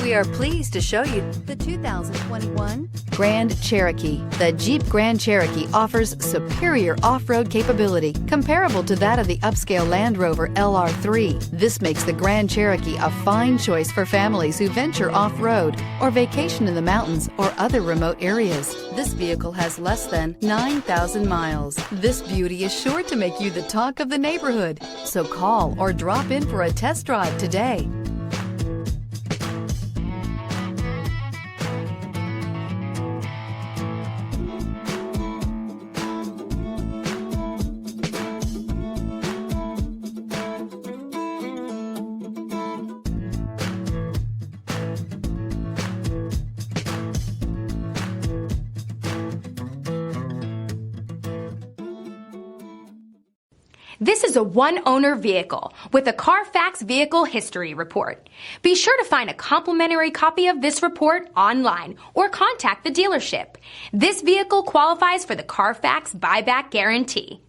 We are pleased to show you the 2021 Grand Cherokee. The Jeep Grand Cherokee offers superior off-road capability comparable to that of the upscale Land Rover LR3. This makes the Grand Cherokee a fine choice for families who venture off-road or vacation in the mountains or other remote areas. This vehicle has less than 9,000 miles. This beauty is sure to make you the talk of the neighborhood. So call or drop in for a test drive today. This is a one-owner vehicle with a Carfax Vehicle History Report. Be sure to find a complimentary copy of this report online or contact the dealership. This vehicle qualifies for the Carfax Buyback Guarantee.